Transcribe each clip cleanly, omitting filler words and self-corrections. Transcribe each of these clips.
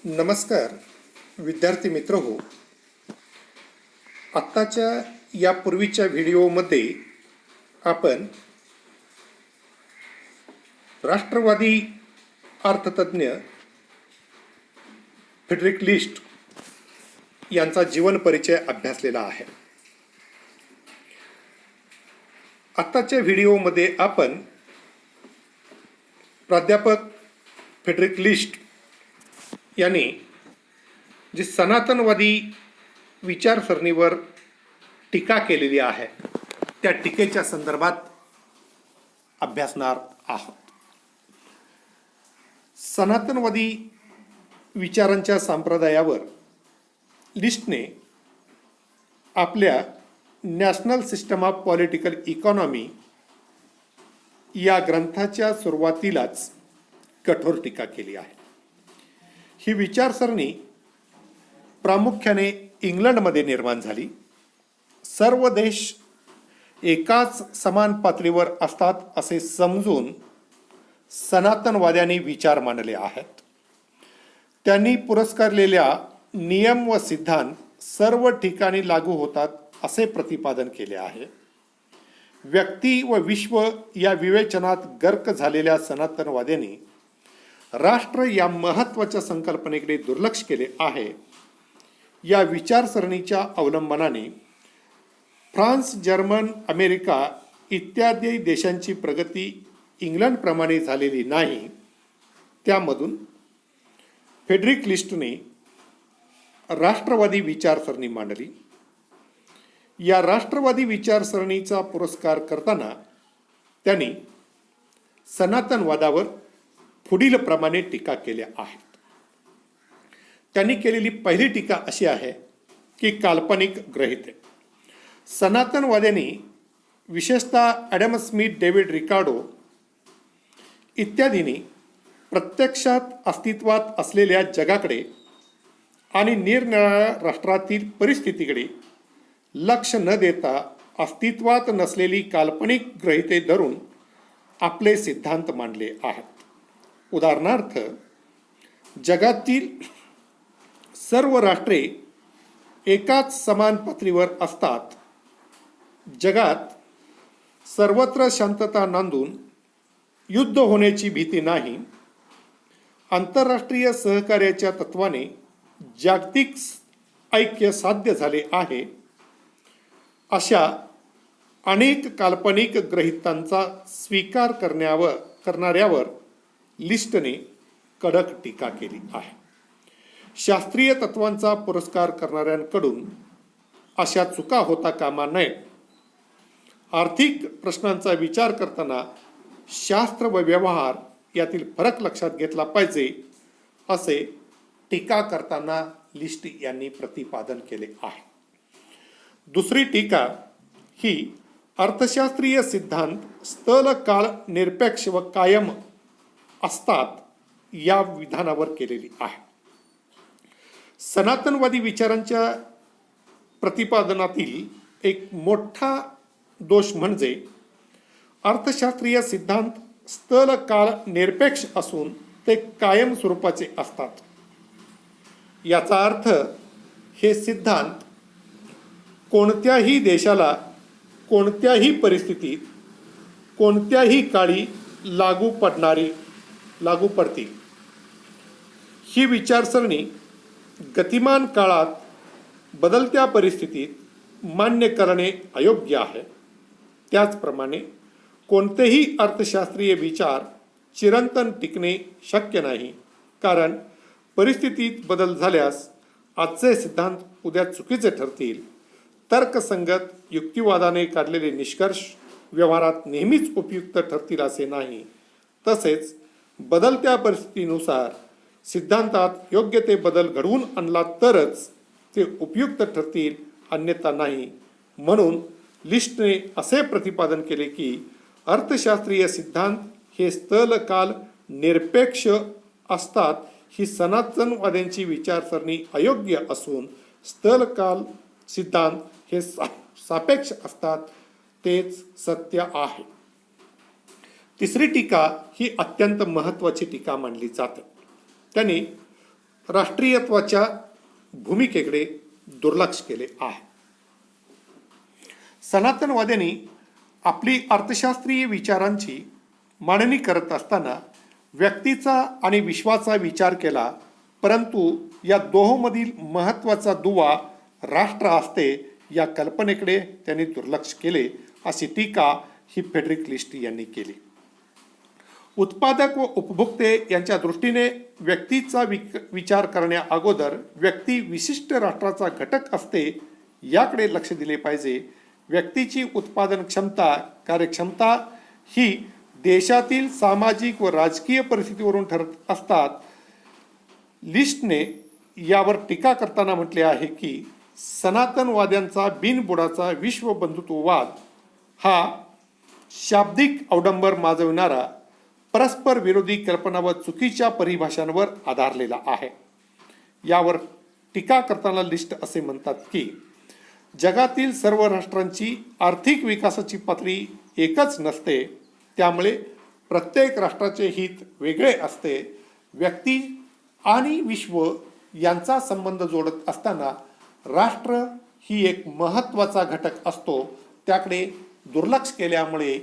नमस्कार विद्यार्थी मित्र हो. आत्ताच्या यापूर्वीच्या व्हिडिओमध्ये आपण राष्ट्रवादी अर्थतज्ञ फ्रेडरिक लिस्ट यांचा जीवन परिचय अभ्यासलेला आहे. आत्ताच्या व्हिडिओमध्ये आपण प्राध्यापक फ्रेडरिक लिस्ट यांनी जी सनातनवादी विचारसरणीवर टीका केलेली आहे त्या टीकेच्या संदर्भात अभ्यासणार आहोत. सनातनवादी विचारांच्या संप्रदायावर लिस्टने आपल्या national system of political economy या ग्रंथाच्या सुरुवातीलाच कठोर टीका केली आहे. ही विचारसरणी प्रामुख्याने इंग्लंडमध्ये निर्माण झाली. सर्व देश एकाच समान पातळीवर असतात असे समजून सनातनवाद्यांनी विचार मांडले आहेत. त्यांनी पुरस्कारलेल्या नियम व सिद्धांत सर्व ठिकाणी लागू होतात असे प्रतिपादन केले आहे. व्यक्ती व विश्व या विवेचनात गर्क झालेल्या सनातनवाद्यांनी राष्ट्र या महत्त्वाच्या संकल्पनेकडे दुर्लक्ष केले आहे. या विचारसरणीच्या अवलंबनाने फ्रान्स, जर्मन, अमेरिका इत्यादी देशांची प्रगती इंग्लंडप्रमाणे झालेली नाही. त्यामधून फ्रेडरिक लिस्टने राष्ट्रवादी विचारसरणी मांडली. या राष्ट्रवादी विचारसरणीचा पुरस्कार करताना त्यांनी सनातनवादावर पुढील प्रमाणे टीका केल्या आहेत. त्यांनी केलेली पहिली टीका अशी आहे की काल्पनिक गृहीते. सनातनवाद्यांनी विशेषतः ॲडम स्मिथ, डेव्हिड रिकार्डो इत्यादींनी प्रत्यक्षात अस्तित्वात असलेल्या जगाकडे आणि निरनिराळ्या राष्ट्रातील परिस्थितीकडे लक्ष न देता अस्तित्वात नसलेली काल्पनिक गृहीते धरून आपले सिद्धांत मांडले आहेत. उदाहरणार्थ, जगातील सर्व राष्ट्रे एकाच समान पातळीवर असतात. जगात सर्वत्र शांतता नांदून युद्ध होण्याची भीती नाही. आंतरराष्ट्रीय सहकार्याच्या तत्वाने जागतिक ऐक्य साध्य झाले आहे. अशा अनेक काल्पनिक गृहीतांचा स्वीकार करणाऱ्यावर लिस्टने कडक टीका केली आहे. शास्त्रीय तत्वांचा पुरस्कार करणाऱ्यांकडून अशा चुका होता कामा नयेत. आर्थिक प्रश्नांचा विचार करताना शास्त्र व व्यवहार यातील फरक लक्षात घेतला पाहिजे असे टीका करताना लिस्ट यांनी प्रतिपादन केले आहे. दुसरी टीका ही अर्थशास्त्रीय सिद्धांत स्थल काळ निरपेक्ष व कायम असतात या विधानावर केलेली आहे. सनातनवादी विचारांच्या प्रतिपादनातील एक मोठा दोष म्हणजे अर्थशास्त्रीय सिद्धांत स्थल काळ निरपेक्ष असून ते कायम स्वरूपाचे असतात. याचा अर्थ हे सिद्धांत कोणत्याही देशाला कोणत्याही परिस्थितीत कोणत्याही काळी लागू पडतील. ही विचारसरणी गतिमान काळात बदलत्या परिस्थितीत मान्य करणे अयोग्य आहे. त्याचप्रमाणे कोणतेही अर्थशास्त्रीय विचार चिरंतन टिकणे शक्य नाही, कारण परिस्थितीत बदल झाल्यास आजचे सिद्धांत उद्या चुकीचे ठरतील. तर्कसंगत युक्तिवादाने काढलेले निष्कर्ष व्यवहारात नेहमीच उपयुक्त ठरतील असे नाही. तसेच बदलत्या परिस्थितीनुसार सिद्धांतात योग्य ते बदल घडवून आणला तरच ते उपयुक्त ठरतील, अन्यथा नाही. म्हणून लिस्टने असे प्रतिपादन केले की अर्थशास्त्रीय सिद्धांत हे स्थल काल निरपेक्ष असतात. ही सनातनवाद्यांची विचारसरणी अयोग्य असून स्थल काल सिद्धांत हे सापेक्ष असतात, तेच सत्य आहे. तिसरी टीका ही अत्यंत महत्त्वाची टीका मानली जाते. त्यांनी राष्ट्रीयत्वाच्या भूमिकेकडे दुर्लक्ष केले आहे. सनातनवाद्यांनी आपली अर्थशास्त्रीय विचारांची मांडणी करत असताना व्यक्तीचा आणि विश्वाचा विचार केला, परंतु या दोहोंमधील महत्त्वाचा दुवा राष्ट्र असते या कल्पनेकडे त्यांनी दुर्लक्ष केले, अशी टीका ही फेडरिक लिस्ट यांनी केली. उत्पादक व उपभोक्ते यांच्या दृष्टीने व्यक्तीचा विचार करण्या अगोदर व्यक्ती विशिष्ट राष्ट्राचा घटक असते याकडे लक्ष दिले पाहिजे. व्यक्तीची उत्पादन क्षमता, कार्यक्षमता ही देशातील सामाजिक व राजकीय परिस्थितीवरून ठरत असतात. लिस्टने यावर टीका करताना म्हटले आहे की सनातनवाद्यांचा बिनबुडाचा विश्वबंधुत्ववाद हा शाब्दिक अवडंबर माजविणारा परस्पर विरोधी कल्पना व चुकीच्या परिभाषांवर आधारलेला आहे. यावर टीका करताना लिस्ट असे म्हणतात की जगातील सर्व राष्ट्रांची आर्थिक विकासाची पातळी एकच नसते, त्यामुळे प्रत्येक राष्ट्राचे हित वेगळे असते. व्यक्ती आणि विश्व यांचा संबंध जोडत असताना राष्ट्र ही एक महत्त्वाचा घटक असतो, त्याकडे दुर्लक्ष केल्यामुळे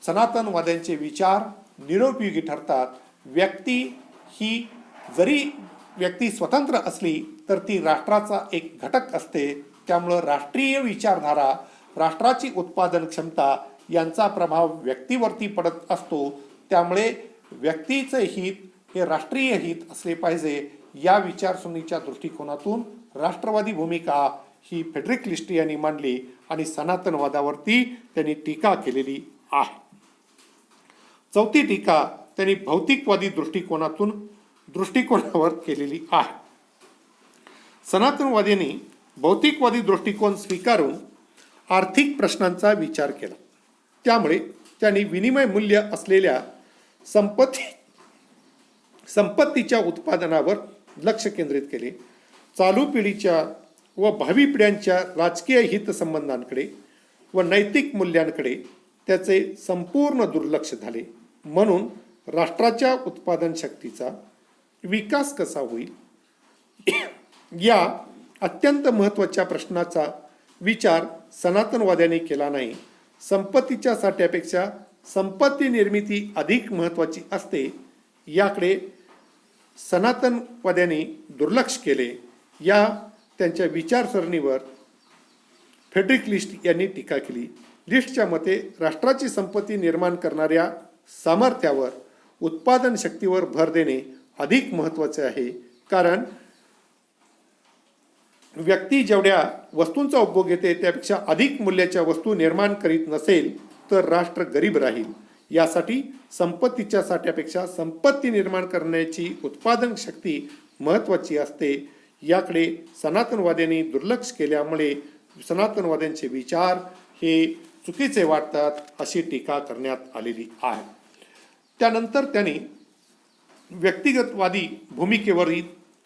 सनातनवाद्यांचे विचार निरुपयोगी ठरतात. व्यक्ती ही जरी व्यक्ती स्वतंत्र असली तर ती राष्ट्राचा एक घटक असते, त्यामुळं राष्ट्रीय विचारधारा, राष्ट्राची उत्पादन क्षमता यांचा प्रभाव व्यक्तीवरती पडत असतो. त्यामुळे व्यक्तीचे हित हे राष्ट्रीय हित असले पाहिजे. या विचारसरणीच्या दृष्टिकोनातून राष्ट्रवादी भूमिका ही फेडरिक लिस्ट यांनी मांडली आणि सनातनवादावरती त्यांनी टीका केलेली आहे. चौथी टीका त्यांनी भौतिकवादी दृष्टिकोनावर केलेली आहे. सनातनवाद्यांनी भौतिकवादी दृष्टिकोन स्वीकारून आर्थिक प्रश्नांचा विचार केला. त्यामुळे त्यांनी विनिमय मूल्य असलेल्या संपत्तीच्या उत्पादनावर लक्ष केंद्रित केले. चालू पिढीच्या व भावी पिढ्यांच्या राजकीय हितसंबंधांकडे व नैतिक मूल्यांकडे त्याचे संपूर्ण दुर्लक्ष झाले. म्हणून राष्ट्राच्या उत्पादन शक्तीचा विकास कसा होईल या अत्यंत महत्त्वाच्या प्रश्नाचा विचार सनातनवाद्यांनी केला नाही. संपत्तीच्या साठ्यापेक्षा संपत्ती निर्मिती अधिक महत्त्वाची असते याकडे सनातनवाद्यांनी दुर्लक्ष केले. या त्यांच्या विचारसरणीवर फेडरिक लिस्ट यांनी टीका केली. लिस्टच्या मते राष्ट्राची संपत्ती निर्माण करणाऱ्या सामर्थ्यावर, उत्पादन शक्तीवर भर देणे अधिक महत्त्वाचे आहे. कारण व्यक्ती जेवढ्या वस्तूंचा उपभोग घेते त्यापेक्षा अधिक मूल्याच्या वस्तू निर्माण करीत नसेल तर राष्ट्र गरीब राहील. यासाठी संपत्तीच्या साठ्यापेक्षा संपत्ती निर्माण करण्याची उत्पादन शक्ती महत्त्वाची असते. याकडे सनातनवाद्यांनी दुर्लक्ष केल्यामुळे सनातनवाद्यांचे विचार हे चुकीचे वाटतात, अशी टीका करण्यात आलेली आहे. त्यानंतर त्यांनी व्यक्तिगतवादी भूमिकेवरही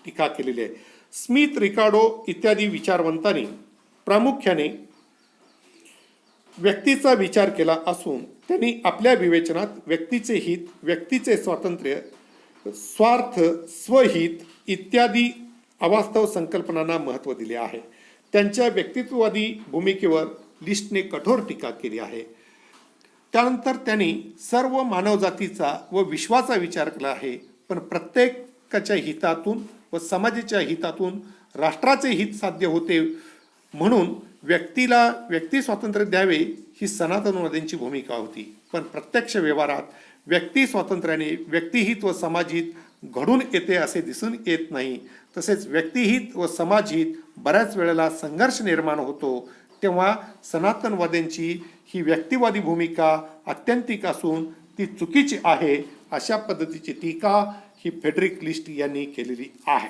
टीका केलेली आहे. स्मिथ, रिकार्डो इत्यादी विचारवंतांनी प्रामुख्याने व्यक्तीचा विचार केला असून त्यांनी आपल्या विवेचनात व्यक्तीचे हित, व्यक्तीचे स्वातंत्र्य, स्वार्थ, स्वहित इत्यादी अवास्तव संकल्पनांना महत्त्व दिले आहे. त्यांच्या व्यक्तित्ववादी भूमिकेवर लिस्टने कठोर टीका केली आहे. त्यानंतर त्यांनी सर्व मानवजातीचा व विश्वाचा विचार केला आहे, पण प्रत्येकाच्या हितातून व समाजाच्या हितातून राष्ट्राचे हित साध्य होते म्हणून व्यक्तीला व्यक्ती स्वातंत्र्य द्यावे ही सनातनवाद्यांची भूमिका होती. पण प्रत्यक्ष व्यवहारात व्यक्ती स्वातंत्र्याने व्यक्तिहित व समाजहित घडून येते असे दिसून येत नाही. तसेच व्यक्तिहित व समाजहित बऱ्याच वेळेला संघर्ष निर्माण होतो. तेव्हा सनातनवाद्यांची ही व्यक्तिवादी भूमिका आत्यंतिक असून ती चुकीची आहे, अशा पद्धतीची टीका ही फेडरिक लिस्ट यांनी केलेली आहे.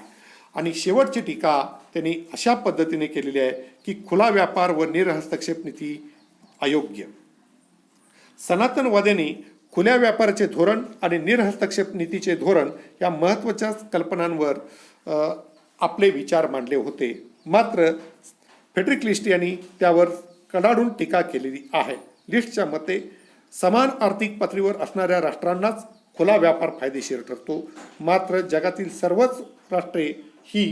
आणि शेवटची टीका त्यांनी अशा पद्धतीने केलेली आहे की खुला व्यापार व निरहस्तक्षेप नीती अयोग्य. सनातनवाद्यांनी खुल्या व्यापाराचे धोरण आणि निरहस्तक्षेप नीतीचे धोरण या महत्त्वाच्या कल्पनांवर आपले विचार मांडले होते. मात्र फेडरिक लिस्ट यांनी त्यावर कडाडून टीका केलेली आहे. लिस्टच्या मते समान आर्थिक पातळीवर असणाऱ्या राष्ट्रांनाच खुला व्यापार फायदेशीर ठरतो. मात्र जगातील सर्वच राष्ट्रे ही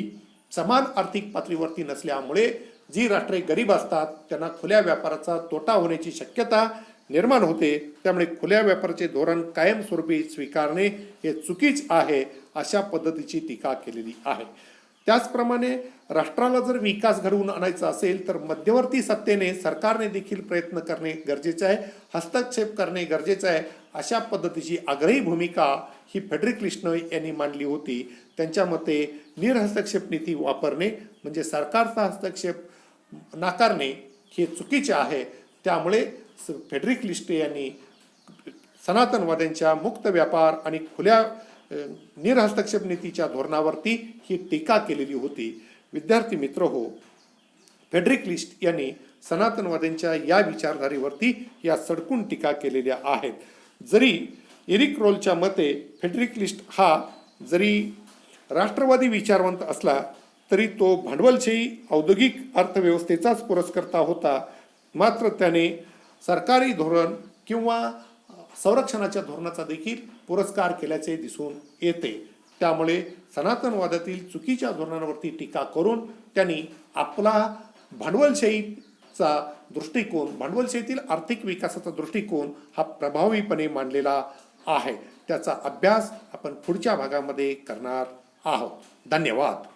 समान आर्थिक पातळीवरती नसल्यामुळे जी राष्ट्रे गरीब असतात त्यांना खुल्या व्यापाराचा तोटा होण्याची शक्यता निर्माण होते. त्यामुळे खुल्या व्यापाराचे धोरण कायमस्वरूपी स्वीकारणे हे चुकीच आहे अशा पद्धतीची टीका केलेली आहे. त्याचप्रमाणे राष्ट्राला जर विकास घडवून आणायचा असेल तर मध्यवर्ती सत्तेने सरकारने देखील प्रयत्न करणे गरजेचे आहे, हस्तक्षेप करणे गरजेचे आहे. अशा पद्धतीची आग्रही भूमिका ही फेडरिक लिस्टनर यांनी मांडली होती. त्यांच्या मते निरहस्तक्षेप नीती वापरणे म्हणजे सरकारचा हस्तक्षेप नाकारणे हे चुकीचे आहे. त्यामुळे फेडरिक लिस्टे यांनी सनातनवाद्यांच्या मुक्त व्यापार आणि खुल्या निरहस्तक्षेप नीतीच्या धोरणावरती ही टीका केलेली होती. विद्यार्थी मित्र हो, फेडरिक लिस्ट यांनी सनातनवाद्यांच्या या विचारधारेवरती या सडकून टीका केलेल्या आहेत. जरी एरिक रोलच्या मते फेडरिक लिस्ट हा जरी राष्ट्रवादी विचारवंत असला तरी तो भांडवलशाही औद्योगिक अर्थव्यवस्थेचाच पुरस्कर्ता होता. मात्र त्याने सरकारी धोरण किंवा संरक्षणाच्या धोरणाचा देखील पुरस्कार केल्याचे दिसून येते. त्यामुळे सनातनवादातील चुकीच्या धोरणांवरती टीका करून त्यांनी आपला भांडवलशाहीचा दृष्टिकोन, भांडवलशाहीतील आर्थिक विकासाचा दृष्टिकोन हा प्रभावीपणे मांडलेला आहे. त्याचा अभ्यास आपण पुढच्या भागामध्ये करणार आहोत. धन्यवाद.